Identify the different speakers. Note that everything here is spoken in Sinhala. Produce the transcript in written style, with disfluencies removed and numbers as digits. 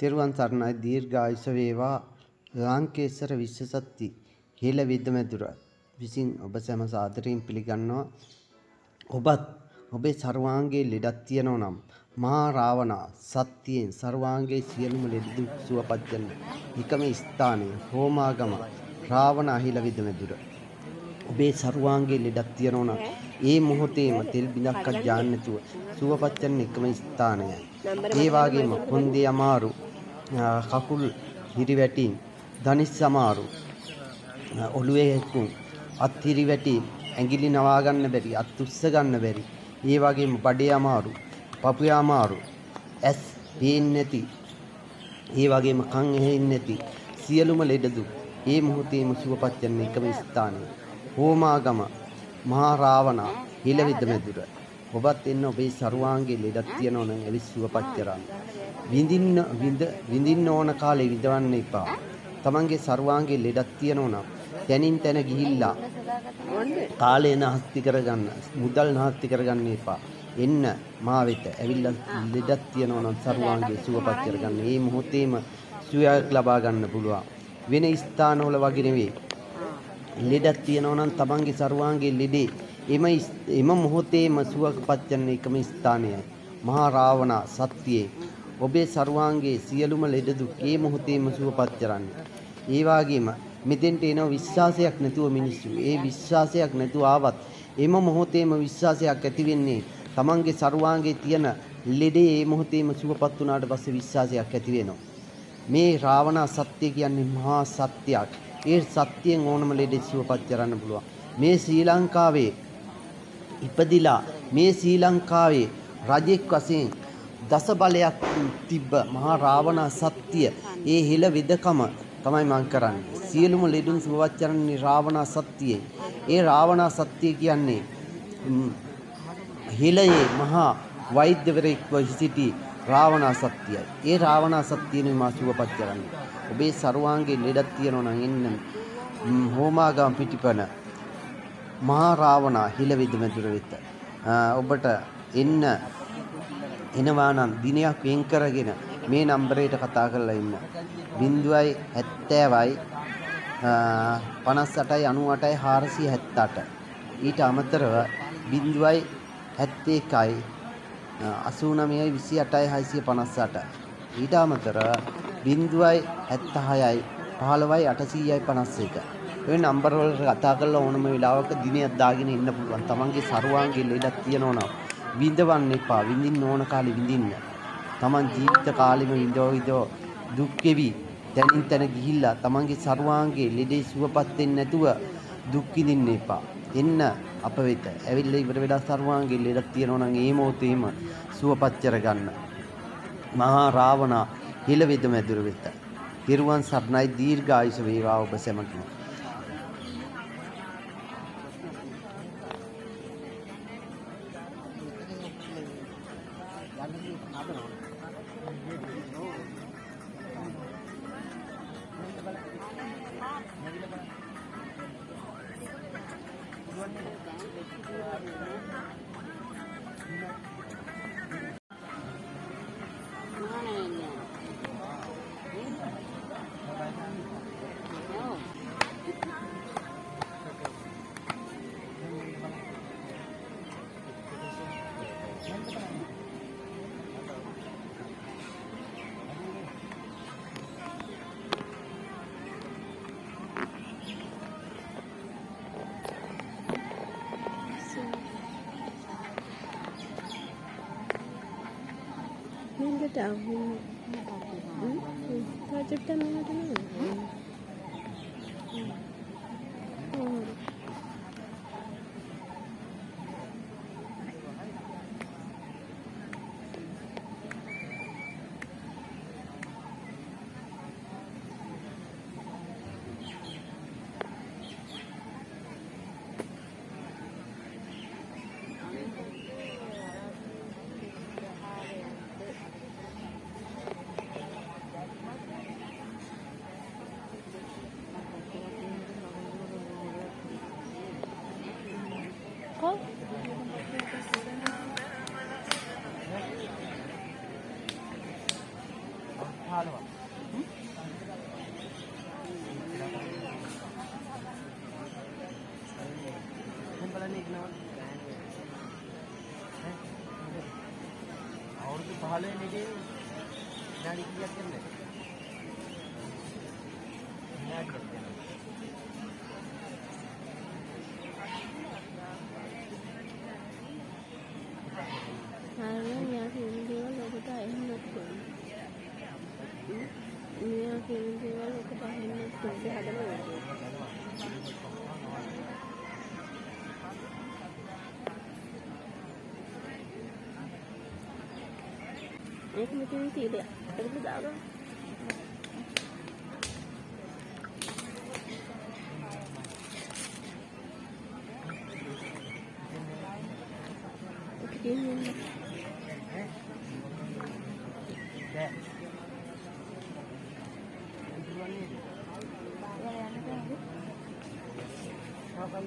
Speaker 1: තෙරුවන් සරණයි දීර්ඝායුෂ වේවා ලාංකේශර විශ්වසත්ති හේල විද්මැදුර විසින් ඔබ සැම සාදරයෙන් පිළිගන්නවා. ඔබත් ඔබේ සර්වාංගයේ ලෙඩක් තියෙනවා නම් මහා රාවණා සත්‍යයෙන් සර්වාංගයේ සියලුම ලෙඩ දුක් සුවපත් කරන එකම ස්ථානය හෝමාගම රාවණ අහිල විද්මැදුර. ඔබේ සර්වාංගයේ ලෙඩක් තියෙනවා නම් ඒ මොහොතේම තෙල් බිඳක්වත් දාන්න නැතුව සුවපත් කරන එකම ස්ථානයයි. ඒ වගේම කොන්දේ අමාරු, කකුල් හිරිවැටීම්, ධනිස් අමාරු, ඔළුවේ හැකුම්, අත් හිරිවැටීම්, ඇඟිලි නවා ගන්න බැරි, අත් උස්ස ගන්න බැරි, ඒ වගේම බඩේ අමාරු, පපුවේ අමාරු, ඇස් පේන්නේ නැති, ඒ වගේම කන් ඇහෙන්නේ නැති සියලුම ලෙඩ දුක් ඒ මොහොතේම සුවපත් කරන එකම ස්ථානය හෝමාගම මහා රාවණා හිලවිද්මැදුර. ඔබත් එන්න ඔබේ සර්වාංගයේ ලෙඩක් තියෙනවා නම් එලි සුවපත් කරන්න. විඳින්න ඕන කාලේ විඳවන්න එපා. තමන්ගේ සර්වාංගයේ ලෙඩක් තියෙනවා නම් තැනින් තැන ගිහිල්ලා කාලේ නාස්ති කරගන්න, මුදල් නාස්ති කරගන්න එපා. එන්න මා වෙත ඇවිල්ලා ලෙඩක් තියෙනවා නම් සර්වාංගයේ සුවපත් කරගන්න. මේ මොහොතේම සුවයක් ලබා ගන්න පුළුවන්. වෙන ස්ථානවල වගේ නෙවෙයි. ලෙඩක් තියෙනවා නම් තමන්ගේ සර්වාංගයේ ලෙඩේ එම මොහොතේම සුවපත් කරන එකම ස්ථානයයි මහා රාවණා සත්‍යයේ ඔබේ සර්වාංගයේ සියලුම ලෙඩ දුක් ඒ මොහොතේම සුවපත් කරන්නේ. ඒ වගේම මෙතෙන්ට එන විශ්වාසයක් නැතුව මිනිස්සු ඒ විශ්වාසයක් නැතුව ආවත් එම මොහොතේම විශ්වාසයක් ඇති වෙන්නේ තමන්ගේ සර්වාංගයේ තියෙන ලෙඩේ ඒ මොහොතේම සුවපත් වුණාට පස්සේ විශ්වාසයක් ඇති වෙනවා. මේ රාවණා සත්‍ය කියන්නේ මහා සත්‍යයක්. ඒ සත්‍යයෙන් ඕනම ලෙඩේ සුවපත් කරන්න පුළුවන්. මේ ශ්‍රී ලංකාවේ ඉපදිලා මේ ශ්‍රී ලංකාවේ රජෙක් වශයෙන් දස බලයක් තිබ්බ මහා රාවණා සත්‍ය ඒ හිල විදකම තමයි මම කරන්නේ. සියලුම ලෙඩුන් සුවපත් කරන්නේ රාවණා සත්‍යයේ. ඒ රාවණා සත්‍ය කියන්නේ හිලයේ මහා වෛද්‍යවරයෙක්ව සිටි රාවණා සත්‍යයයි. ඒ රාවණා සත්‍යනේ මා සුවපත් කරන්නේ. ඔබේ සර්වාංගයේ ලෙඩක් තියෙනවා නම් එන්න හෝමාගම පිටිපන මහා රාවණා හිල විද්මැදුර වෙත. ඔබට එනවා නම් දිනයක් වෙන් කරගෙන මේ නම්බරයට කතා කරලා ඉන්න. 070යි 58යි 98යි 478. ඊට අමතරව 071යි 89යි 28යි 658. ඊට අමතරව 076යි 15යි 800යි 51. ඔය නම්බර වලට කතා කරලා ඕනම වෙලාවක දිනයක් දාගෙන ඉන්න පුළුවන්. තමන්ගේ සර්වාංගයේ ලෙඩක් තියෙනවා නම් විඳවන්න එපා. විඳින්න ඕන කාලේ විඳින්න. තමන් ජීවිත කාලෙම විඳව දුක් වෙවි. තැනින් තැන ගිහිල්ලා තමන්ගේ සර්වාංගයේ ලෙඩේ සුවපත් වෙන්නේ නැතුව දුක් විඳින්න එපා. එන්න අප වෙත. ඇවිල්ලා ඉවර වෙලා සර්වාංගයේ ලෙඩක් තියෙනවා නම් ඒ මොහොතේම සුවපත් කරගන්න. මහා රාවණා හිල විද්මැදුර වෙත. තිරුවන් සරණයි දීර්ඝායුෂ වේවා ඔබ සැමටම.
Speaker 2: අවුරුදු 15 නෙදී විනාඩි කීයක් යන්නේ? විනාඩියක් යනවා.
Speaker 3: මෙයා කියන දේවල් ඔබට අහන්නත් ඕන. මෙයා කියන දේවල් ඔබට අහන්නත් ඕන. හදනවා. ඒක මෙතන තියෙන්නේ. ඒකද දාගන්න. ඒක කියන්නේ
Speaker 2: Apa